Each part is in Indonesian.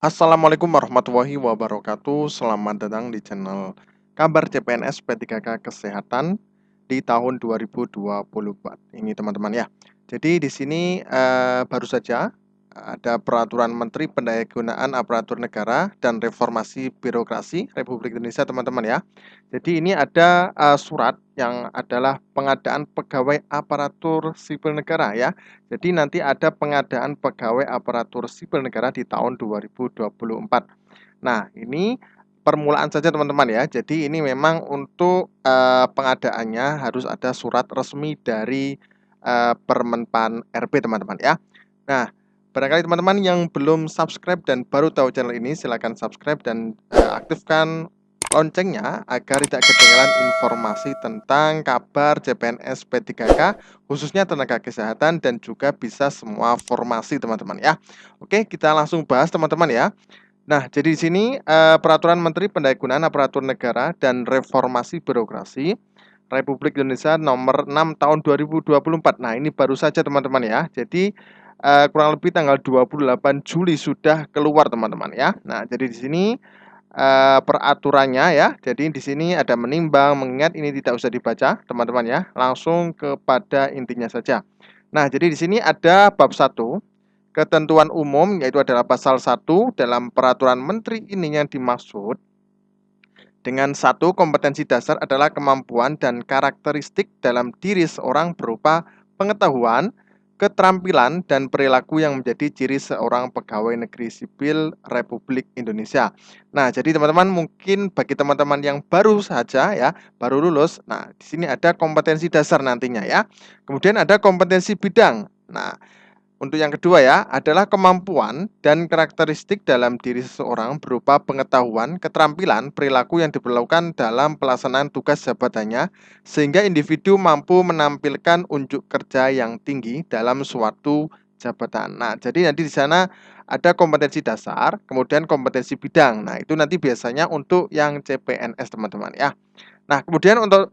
Assalamualaikum warahmatullahi wabarakatuh. Selamat datang di channel Kabar CPNS P3K Kesehatan di tahun 2024. Ini teman-teman ya. Jadi di sini baru saja ada peraturan Menteri Pendayagunaan Aparatur Negara dan Reformasi Birokrasi Republik Indonesia, teman-teman ya. Jadi ini ada surat yang adalah pengadaan pegawai aparatur sipil negara ya. Jadi nanti ada pengadaan pegawai aparatur sipil negara di tahun 2024. Nah, ini permulaan saja teman-teman ya. Jadi ini memang untuk pengadaannya harus ada surat resmi dari Permenpan RB, teman-teman ya. Nah, barangkali teman-teman yang belum subscribe dan baru tahu channel ini, silakan subscribe dan aktifkan loncengnya agar tidak ketinggalan informasi tentang kabar CPNS P3K, khususnya tenaga kesehatan dan juga bisa semua formasi teman-teman ya. Oke, kita langsung bahas teman-teman ya. Nah, jadi di sini Peraturan Menteri Pendayagunaan Aparatur Negara dan Reformasi Birokrasi Republik Indonesia nomor 6 tahun 2024. Nah, ini baru saja teman-teman ya. Jadi kurang lebih tanggal 28 Juli sudah keluar teman-teman ya. Nah, jadi di sini peraturannya ya. Jadi di sini ada menimbang, mengingat ini tidak usah dibaca teman-teman ya. Langsung kepada intinya saja. Nah, jadi di sini ada bab 1, ketentuan umum, yaitu adalah pasal 1 dalam peraturan menteri ini yang dimaksud dengan 1, kompetensi dasar adalah kemampuan dan karakteristik dalam diri seorang berupa pengetahuan, keterampilan, dan perilaku yang menjadi ciri seorang pegawai negeri sipil Republik Indonesia. Nah, jadi teman-teman mungkin bagi teman-teman yang baru saja ya, baru lulus, nah di sini ada kompetensi dasar nantinya ya. Kemudian ada kompetensi bidang. Nah, untuk yang kedua ya, adalah kemampuan dan karakteristik dalam diri seseorang berupa pengetahuan, keterampilan, perilaku yang diperlukan dalam pelaksanaan tugas jabatannya, sehingga individu mampu menampilkan unjuk kerja yang tinggi dalam suatu jabatan. Nah, jadi nanti di sana ada kompetensi dasar, kemudian kompetensi bidang. Nah, itu nanti biasanya untuk yang CPNS teman-teman ya. Nah, kemudian untuk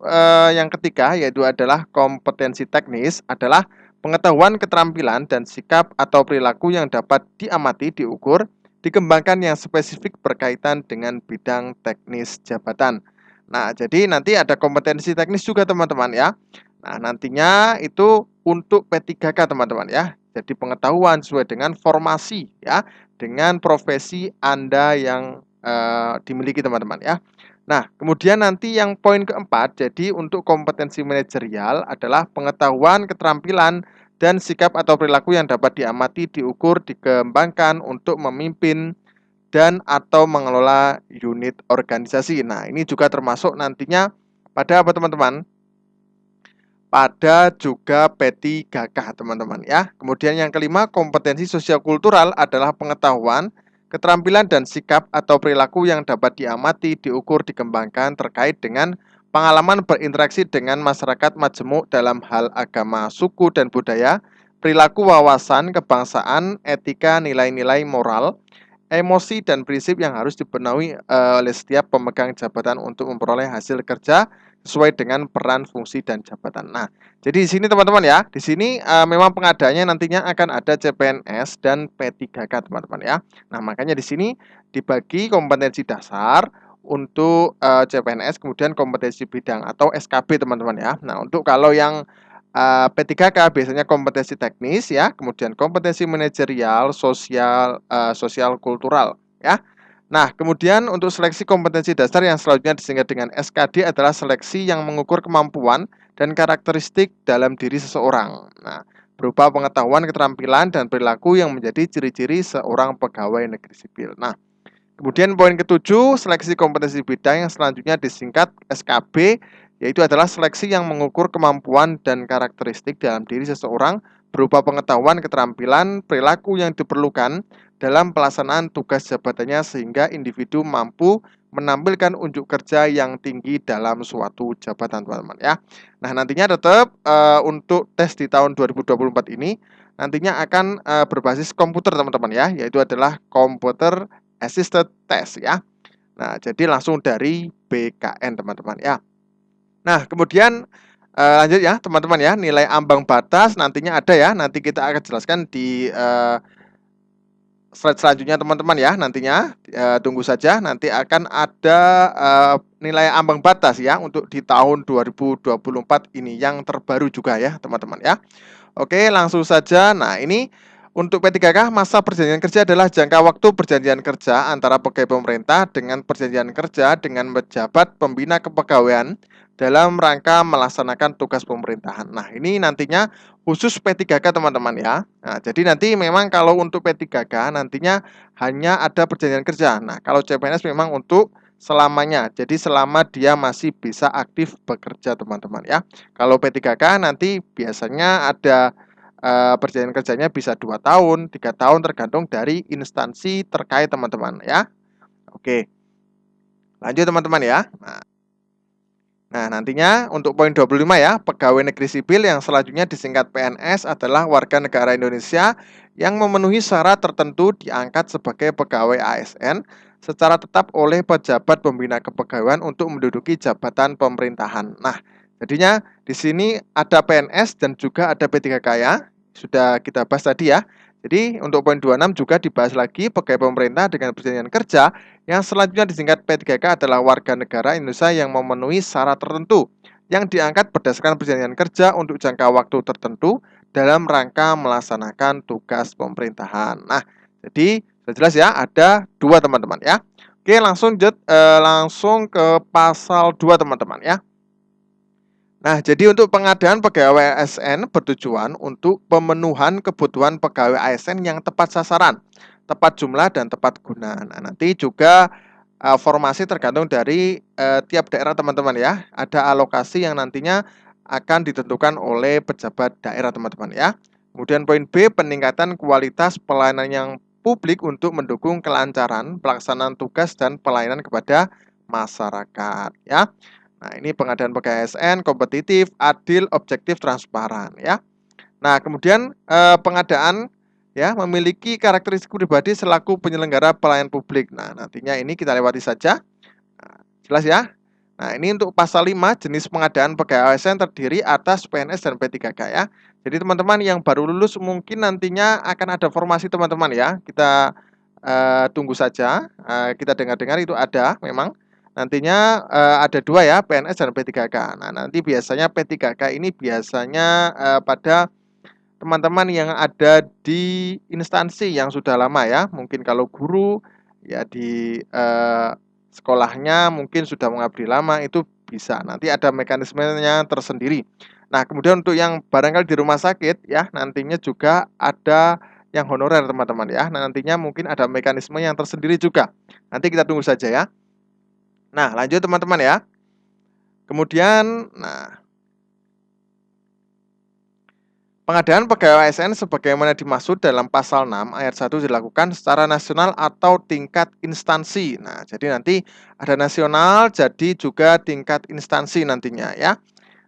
yang ketiga yaitu adalah kompetensi teknis, adalah pengetahuan, keterampilan, dan sikap atau perilaku yang dapat diamati, diukur, dikembangkan yang spesifik berkaitan dengan bidang teknis jabatan. Nah, jadi nanti ada kompetensi teknis juga teman-teman ya. Nah, nantinya itu untuk P3K teman-teman ya. Jadi pengetahuan sesuai dengan formasi ya, dengan profesi Anda yang dimiliki teman-teman ya. Nah, kemudian nanti yang poin keempat, jadi untuk kompetensi manajerial adalah pengetahuan, keterampilan, dan sikap atau perilaku yang dapat diamati, diukur, dikembangkan untuk memimpin dan atau mengelola unit organisasi. Nah, ini juga termasuk nantinya pada apa teman-teman? Pada juga P3K teman-teman ya. Kemudian yang kelima, kompetensi sosial kultural adalah pengetahuan, keterampilan dan sikap atau perilaku yang dapat diamati, diukur, dikembangkan terkait dengan pengalaman berinteraksi dengan masyarakat majemuk dalam hal agama, suku, dan budaya, perilaku, wawasan, kebangsaan, etika, nilai-nilai moral, emosi, dan prinsip yang harus dipenuhi oleh setiap pemegang jabatan untuk memperoleh hasil kerja sesuai dengan peran, fungsi, dan jabatan. Nah, jadi di sini teman-teman ya, di sini memang pengadaannya nantinya akan ada CPNS dan P3K teman-teman ya. Nah, makanya di sini dibagi kompetensi dasar untuk CPNS, kemudian kompetensi bidang atau SKB teman-teman ya. Nah, untuk kalau yang P3K biasanya kompetensi teknis ya, kemudian kompetensi manajerial, sosial kultural ya. Nah, kemudian untuk seleksi kompetensi dasar yang selanjutnya disingkat dengan SKD adalah seleksi yang mengukur kemampuan dan karakteristik dalam diri seseorang. Nah, berupa pengetahuan, keterampilan, dan perilaku yang menjadi ciri-ciri seorang pegawai negeri sipil. Nah, kemudian poin ketujuh, seleksi kompetensi bidang yang selanjutnya disingkat SKB, yaitu adalah seleksi yang mengukur kemampuan dan karakteristik dalam diri seseorang berupa pengetahuan, keterampilan, perilaku yang diperlukan dalam pelaksanaan tugas jabatannya sehingga individu mampu menampilkan unjuk kerja yang tinggi dalam suatu jabatan teman-teman ya. Nah, nantinya tetap untuk tes di tahun 2024 ini nantinya akan berbasis komputer teman-teman ya, yaitu adalah komputer assisted test ya. Nah, jadi langsung dari BKN teman-teman ya. Nah, kemudian lanjut ya teman-teman ya, nilai ambang batas nantinya ada ya. Nanti kita akan jelaskan di slide selanjutnya teman-teman ya, nantinya tunggu saja, nanti akan ada nilai ambang batas ya untuk di tahun 2024 ini yang terbaru juga ya teman-teman ya. Oke, langsung saja. Nah, ini untuk P3K masa perjanjian kerja adalah jangka waktu perjanjian kerja antara pegawai pemerintah dengan perjanjian kerja dengan pejabat pembina kepegawaian dalam rangka melaksanakan tugas pemerintahan. Nah, ini nantinya khusus P3K teman-teman ya. Nah, jadi nanti memang kalau untuk P3K nantinya hanya ada perjanjian kerja. Nah, kalau CPNS memang untuk selamanya. Jadi selama dia masih bisa aktif bekerja teman-teman ya. Kalau P3K nanti biasanya ada perjanjian kerjanya bisa 2 tahun, 3 tahun tergantung dari instansi terkait teman-teman ya. Oke. Lanjut teman-teman ya. Nah, nantinya untuk poin 25 ya, pegawai negeri sipil yang selanjutnya disingkat PNS adalah warga negara Indonesia yang memenuhi syarat tertentu diangkat sebagai pegawai ASN secara tetap oleh pejabat pembina kepegawaian untuk menduduki jabatan pemerintahan. Nah, jadinya di sini ada PNS dan juga ada P3K ya. Sudah kita bahas tadi ya. Jadi untuk poin 26 juga dibahas lagi pegawai pemerintah dengan perjanjian kerja yang selanjutnya disingkat P3K adalah warga negara Indonesia yang memenuhi syarat tertentu yang diangkat berdasarkan perjanjian kerja untuk jangka waktu tertentu dalam rangka melaksanakan tugas pemerintahan. Nah, jadi sudah jelas ya, ada 2 teman-teman ya. Oke, langsung ke pasal 2 teman-teman ya. Nah, jadi untuk pengadaan pegawai ASN bertujuan untuk pemenuhan kebutuhan pegawai ASN yang tepat sasaran, tepat jumlah dan tepat guna. Nah, nanti juga formasi tergantung dari tiap daerah teman-teman ya. Ada alokasi yang nantinya akan ditentukan oleh pejabat daerah teman-teman ya. Kemudian poin B, peningkatan kualitas pelayanan yang publik untuk mendukung kelancaran pelaksanaan tugas dan pelayanan kepada masyarakat ya. Nah, ini pengadaan pegawai ASN kompetitif, adil, objektif, transparan ya. Nah, kemudian pengadaan ya memiliki karakteristik pribadi selaku penyelenggara pelayanan publik. Nah, nantinya ini kita lewati saja. Nah, jelas ya. Nah, ini untuk pasal 5 jenis pengadaan pegawai ASN terdiri atas PNS dan P3K ya. Jadi teman-teman yang baru lulus mungkin nantinya akan ada formasi teman-teman ya. Kita tunggu saja. Kita dengar-dengar itu ada memang. Nantinya ada 2 ya, PNS dan P3K. Nah, nanti biasanya P3K ini biasanya pada teman-teman yang ada di instansi yang sudah lama ya. Mungkin kalau guru ya di sekolahnya mungkin sudah mengabdi lama itu bisa. Nanti ada mekanismenya tersendiri. Nah, kemudian untuk yang barangkali di rumah sakit ya, nantinya juga ada yang honorer teman-teman ya. Nah, nantinya mungkin ada mekanisme yang tersendiri juga. Nanti kita tunggu saja ya. Nah, lanjut teman-teman ya. Kemudian, pengadaan pegawai ASN sebagaimana dimaksud dalam pasal 6 ayat 1 dilakukan secara nasional atau tingkat instansi. Nah, jadi nanti ada nasional, jadi juga tingkat instansi nantinya ya.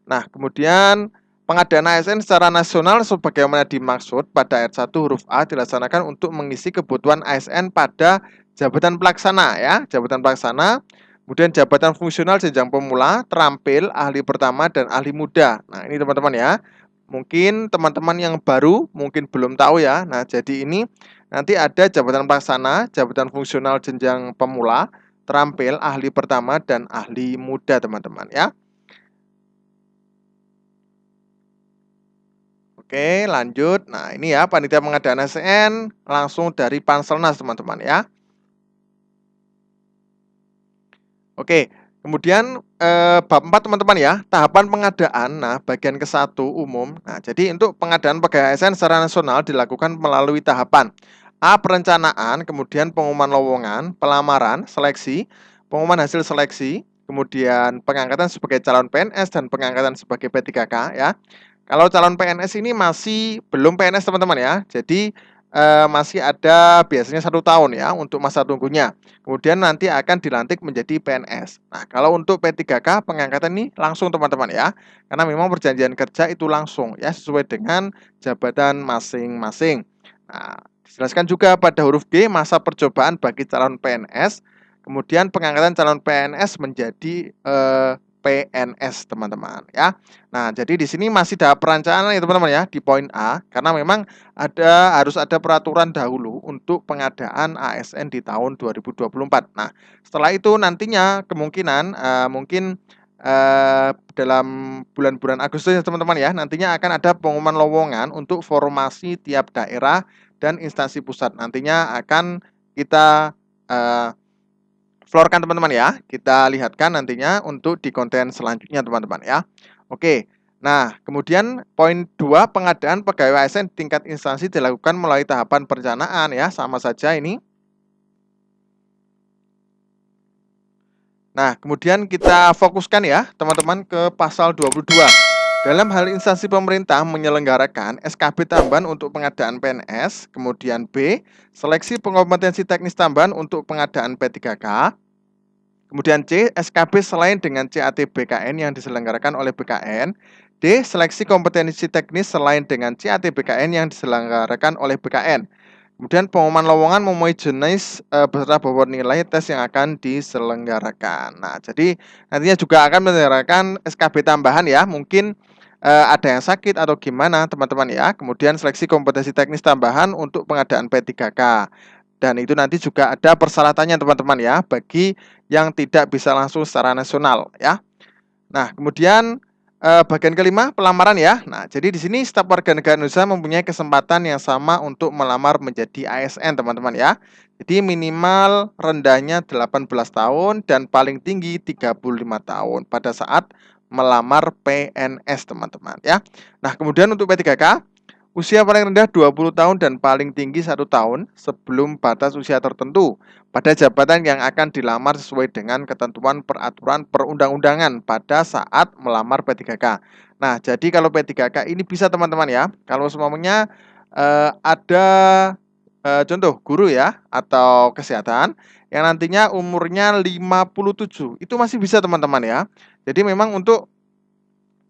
Nah, kemudian pengadaan ASN secara nasional sebagaimana dimaksud pada ayat 1 huruf A dilaksanakan untuk mengisi kebutuhan ASN pada jabatan pelaksana ya, jabatan pelaksana. Kemudian jabatan fungsional jenjang pemula, terampil, ahli pertama, dan ahli muda. Nah, ini teman-teman ya. Mungkin teman-teman yang baru mungkin belum tahu ya. Nah, jadi ini nanti ada jabatan pelaksana, jabatan fungsional jenjang pemula, terampil, ahli pertama, dan ahli muda teman-teman ya. Oke, lanjut. Nah, ini ya panitia pengadaan ASN langsung dari Panselnas teman-teman ya. Oke, kemudian bab 4 teman-teman ya, tahapan pengadaan. Nah, bagian ke-1 umum. Nah, jadi untuk pengadaan pegawai ASN secara nasional dilakukan melalui tahapan A. Perencanaan, kemudian pengumuman lowongan, pelamaran, seleksi, pengumuman hasil seleksi, kemudian pengangkatan sebagai calon PNS dan pengangkatan sebagai P3K ya. Kalau calon PNS ini masih belum PNS teman-teman ya. Jadi masih ada biasanya 1 tahun ya untuk masa tunggunya. Kemudian nanti akan dilantik menjadi PNS. Nah, kalau untuk P3K pengangkatan ini langsung teman-teman ya. Karena memang perjanjian kerja itu langsung ya sesuai dengan jabatan masing-masing. Nah, dijelaskan juga pada huruf G masa percobaan bagi calon PNS. Kemudian pengangkatan calon PNS menjadi PNS teman-teman ya. Nah, jadi di sini masih ada perencanaan ya teman-teman ya di poin A, karena memang harus ada peraturan dahulu untuk pengadaan ASN di tahun 2024. Nah, setelah itu nantinya kemungkinan mungkin dalam bulan-bulan Agustus ya teman-teman ya, nantinya akan ada pengumuman lowongan untuk formasi tiap daerah dan instansi pusat. Nantinya akan kita floorkan teman-teman ya. Kita lihatkan nantinya untuk di konten selanjutnya teman-teman ya. Oke. Nah, kemudian poin 2, pengadaan pegawai ASN tingkat instansi dilakukan melalui tahapan perencanaan ya, sama saja ini. Nah, kemudian kita fokuskan ya teman-teman ke pasal 22. Dalam hal instansi pemerintah menyelenggarakan SKB tambahan untuk pengadaan PNS, kemudian B, seleksi kompetensi teknis tambahan untuk pengadaan P3K, kemudian C, SKB selain dengan CAT BKN yang diselenggarakan oleh BKN, D, seleksi kompetensi teknis selain dengan CAT BKN yang diselenggarakan oleh BKN. Kemudian pengumuman lowongan memenuhi jenis beserta bobot nilai tes yang akan diselenggarakan. Nah, jadi nantinya juga akan menyelenggarakan SKB tambahan ya. Mungkin ada yang sakit atau gimana teman-teman ya. Kemudian seleksi kompetensi teknis tambahan untuk pengadaan P3K. Dan itu nanti juga ada persyaratannya teman-teman ya, bagi yang tidak bisa langsung secara nasional ya. Nah, kemudian bagian kelima, pelamaran ya. Nah, jadi di sini setiap warga negara Indonesia mempunyai kesempatan yang sama untuk melamar menjadi ASN, teman-teman ya. Jadi minimal rendahnya 18 tahun dan paling tinggi 35 tahun pada saat melamar PNS, teman-teman ya. Nah, kemudian untuk P3K, usia paling rendah 20 tahun dan paling tinggi 1 tahun sebelum batas usia tertentu pada jabatan yang akan dilamar sesuai dengan ketentuan peraturan perundang-undangan pada saat melamar P3K. Nah, jadi kalau P3K ini bisa teman-teman ya, kalau semuanya ada contoh guru ya atau kesehatan yang nantinya umurnya 57, itu masih bisa teman-teman ya. Jadi memang untuk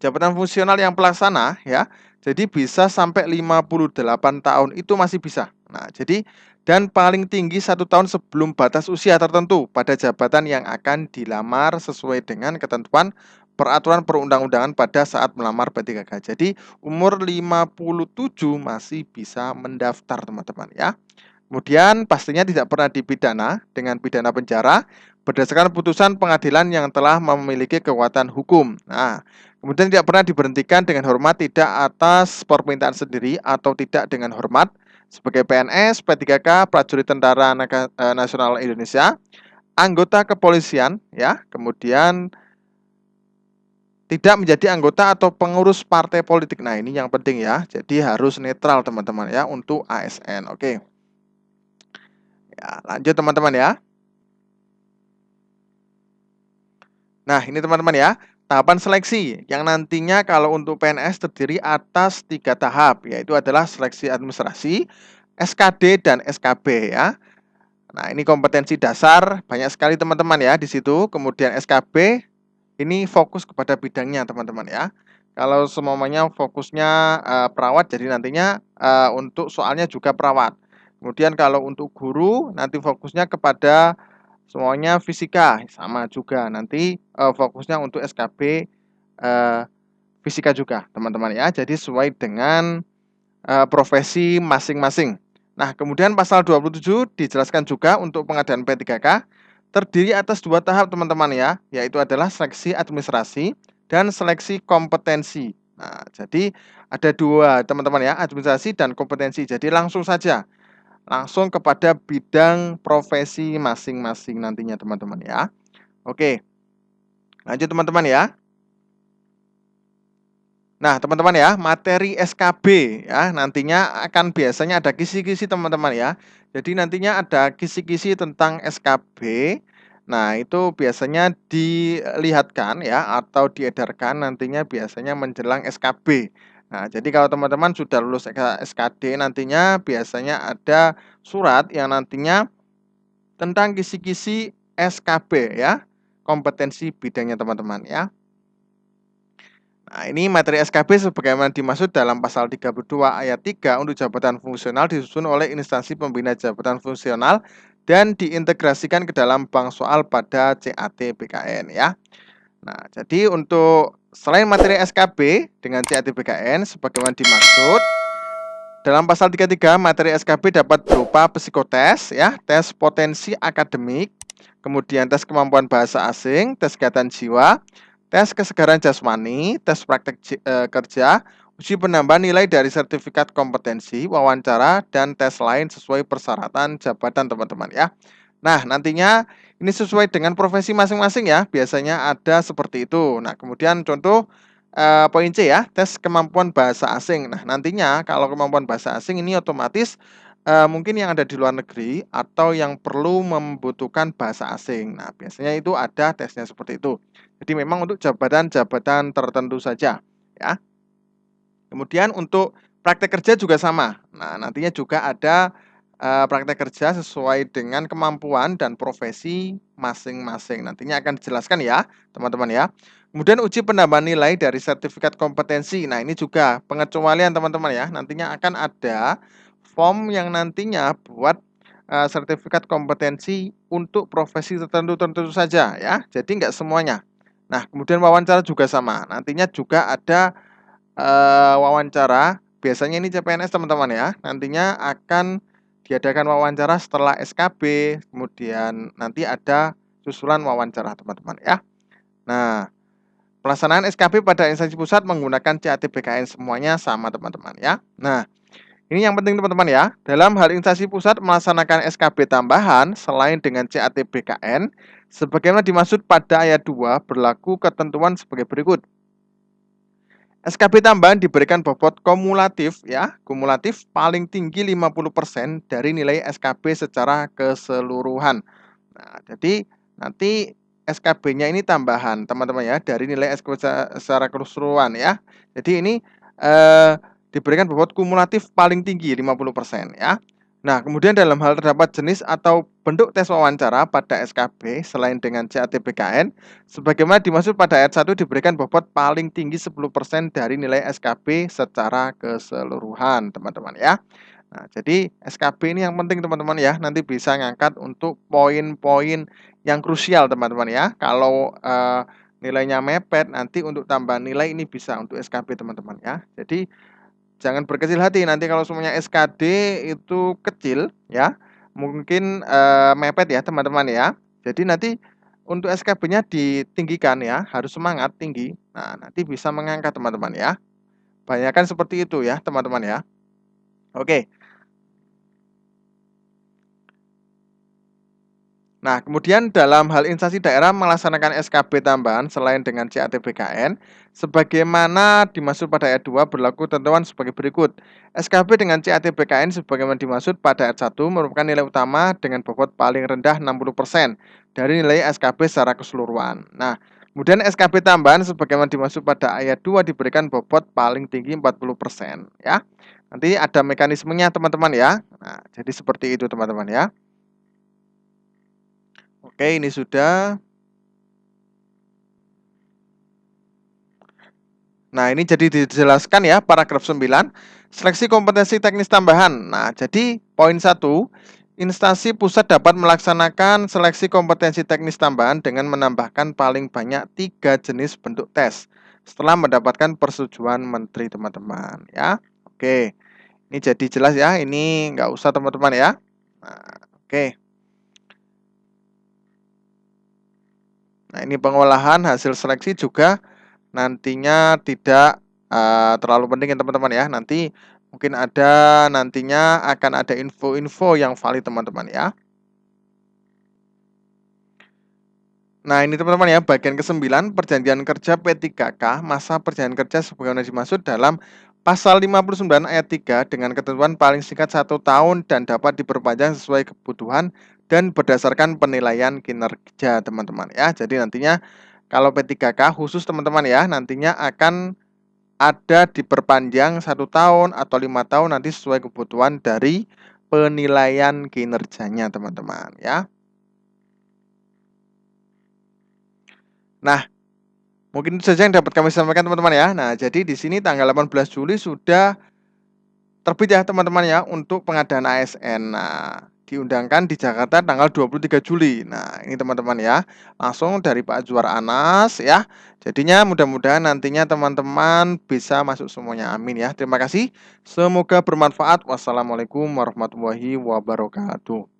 jabatan fungsional yang pelaksana ya, jadi bisa sampai 58 tahun itu masih bisa. Nah, jadi dan paling tinggi 1 tahun sebelum batas usia tertentu pada jabatan yang akan dilamar sesuai dengan ketentuan peraturan perundang-undangan pada saat melamar P3K. Jadi umur 57 masih bisa mendaftar teman-teman ya. Kemudian pastinya tidak pernah dipidana dengan pidana penjara berdasarkan putusan pengadilan yang telah memiliki kekuatan hukum. Nah, kemudian tidak pernah diberhentikan dengan hormat tidak atas permintaan sendiri atau tidak dengan hormat sebagai PNS, P3K, prajurit Tentara Nasional Indonesia, anggota kepolisian ya, kemudian tidak menjadi anggota atau pengurus partai politik. Nah, ini yang penting ya. Jadi harus netral teman-teman ya untuk ASN. Oke. Ya, lanjut teman-teman ya. Nah, ini teman-teman ya, tahapan seleksi yang nantinya kalau untuk PNS terdiri atas 3 tahap, yaitu adalah seleksi administrasi, SKD, dan SKB ya. Nah, ini kompetensi dasar, banyak sekali teman-teman ya di situ. Kemudian SKB, ini fokus kepada bidangnya teman-teman ya. Kalau semuanya fokusnya perawat, jadi nantinya untuk soalnya juga perawat. Kemudian kalau untuk guru, nanti fokusnya kepada semuanya fisika, sama juga. Nanti fokusnya untuk SKB fisika juga, teman-teman ya. Jadi sesuai dengan profesi masing-masing. Nah, kemudian pasal 27 dijelaskan juga untuk pengadaan P3K terdiri atas 2 tahap, teman-teman ya, yaitu adalah seleksi administrasi dan seleksi kompetensi. Nah, jadi ada 2, teman-teman ya, administrasi dan kompetensi. Jadi langsung saja langsung kepada bidang profesi masing-masing nantinya teman-teman ya. Oke, lanjut teman-teman ya. Nah teman-teman ya, materi SKB ya nantinya akan biasanya ada kisi-kisi teman-teman ya. Jadi nantinya ada kisi-kisi tentang SKB. Nah itu biasanya dilihatkan ya atau diedarkan nantinya biasanya menjelang SKB. Nah jadi kalau teman-teman sudah lulus SKD nantinya biasanya ada surat yang nantinya tentang kisi-kisi SKB ya, kompetensi bidangnya teman-teman ya. Nah, ini materi SKB sebagaimana dimaksud dalam pasal 32 ayat 3 untuk jabatan fungsional disusun oleh instansi pembina jabatan fungsional dan diintegrasikan ke dalam bank soal pada CAT BKN ya. Nah, jadi untuk selain materi SKB dengan CATBKN sebagaimana dimaksud dalam pasal 33, materi SKB dapat berupa psikotes, ya, tes potensi akademik, kemudian tes kemampuan bahasa asing, tes kesehatan jiwa, tes kesegaran jasmani, tes praktek kerja, uji penambahan nilai dari sertifikat kompetensi, wawancara, dan tes lain sesuai persyaratan jabatan teman-teman ya. Nah, nantinya ini sesuai dengan profesi masing-masing ya, biasanya ada seperti itu. Nah, kemudian contoh poin C ya, tes kemampuan bahasa asing. Nah, nantinya kalau kemampuan bahasa asing ini otomatis mungkin yang ada di luar negeri atau yang perlu membutuhkan bahasa asing. Nah, biasanya itu ada tesnya seperti itu. Jadi memang untuk jabatan-jabatan tertentu saja ya. Kemudian untuk praktek kerja juga sama. Nah, nantinya juga ada praktek kerja sesuai dengan kemampuan dan profesi masing-masing. Nantinya akan dijelaskan ya, teman-teman ya. Kemudian uji penambahan nilai dari sertifikat kompetensi. Nah, ini juga pengecualian teman-teman ya. Nantinya akan ada form yang nantinya buat sertifikat kompetensi untuk profesi tertentu saja ya. Jadi enggak semuanya. Nah, kemudian wawancara juga sama. Nantinya juga ada wawancara. Biasanya ini CPNS teman-teman ya. Nantinya akan diadakan wawancara setelah SKB, kemudian nanti ada susulan wawancara teman-teman ya. Nah, pelaksanaan SKB pada instansi pusat menggunakan CATBKN semuanya sama teman-teman ya. Nah, ini yang penting teman-teman ya. Dalam hal instansi pusat melaksanakan SKB tambahan selain dengan CATBKN, sebagaimana dimaksud pada ayat 2 berlaku ketentuan sebagai berikut. SKB tambahan diberikan bobot kumulatif ya, kumulatif paling tinggi 50% dari nilai SKB secara keseluruhan. Nah, jadi nanti SKB-nya ini tambahan teman-teman ya dari nilai SKB secara keseluruhan ya. Jadi ini diberikan bobot kumulatif paling tinggi 50% ya. Nah, kemudian dalam hal terdapat jenis atau bentuk tes wawancara pada SKB selain dengan CATBKN, sebagaimana dimaksud pada ayat 1 diberikan bobot paling tinggi 10% dari nilai SKB secara keseluruhan, teman-teman ya. Nah, jadi SKB ini yang penting teman-teman ya, nanti bisa ngangkat untuk poin-poin yang krusial teman-teman ya. Kalau nilainya mepet, nanti untuk tambahan nilai ini bisa untuk SKB teman-teman ya. Jadi jangan berkecil hati, nanti kalau semuanya SKD itu kecil ya, mungkin mepet ya teman-teman ya. Jadi nanti untuk SKB-nya ditinggikan ya, harus semangat tinggi. Nah, nanti bisa mengangkat teman-teman ya. Banyakan seperti itu ya teman-teman ya. Oke. Nah, kemudian dalam hal instansi daerah melaksanakan SKB tambahan selain dengan CATBKN, sebagaimana dimaksud pada ayat 2 berlaku ketentuan sebagai berikut. SKB dengan CATBKN sebagaimana dimaksud pada ayat 1 merupakan nilai utama dengan bobot paling rendah 60% dari nilai SKB secara keseluruhan. Nah, kemudian SKB tambahan sebagaimana dimaksud pada ayat 2 diberikan bobot paling tinggi 40% ya. Nanti ada mekanismenya teman-teman ya. Nah, jadi seperti itu teman-teman ya. Oke, ini sudah. Nah, ini jadi dijelaskan ya paragraf 9, seleksi kompetensi teknis tambahan. Nah, jadi poin 1, instansi pusat dapat melaksanakan seleksi kompetensi teknis tambahan dengan menambahkan paling banyak 3 jenis bentuk tes setelah mendapatkan persetujuan menteri teman-teman ya. Oke, ini jadi jelas ya, ini nggak usah teman-teman ya. Nah, oke. Nah, ini pengolahan hasil seleksi juga nantinya tidak terlalu penting ya teman-teman ya. Nanti mungkin ada nantinya akan ada info-info yang valid teman-teman ya. Nah, ini teman-teman ya, bagian ke-9 perjanjian kerja P3K, masa perjanjian kerja sebagaimana dimaksud dalam pasal 59 ayat 3 dengan ketentuan paling singkat 1 tahun dan dapat diperpanjang sesuai kebutuhan dan berdasarkan penilaian kinerja teman-teman ya. Jadi nantinya kalau P3K khusus teman-teman ya, nantinya akan ada diperpanjang 1 tahun atau 5 tahun nanti sesuai kebutuhan dari penilaian kinerjanya teman-teman ya. Nah, mungkin itu saja yang dapat kami sampaikan teman-teman ya. Nah, jadi di sini tanggal 18 Juli sudah terbit ya teman-teman ya untuk pengadaan ASN. Nah, diundangkan di Jakarta tanggal 23 Juli. Nah, ini teman-teman ya, langsung dari Pak Azwar Anas ya. Jadinya mudah-mudahan nantinya teman-teman bisa masuk semuanya. Amin ya. Terima kasih. Semoga bermanfaat. Wassalamualaikum warahmatullahi wabarakatuh.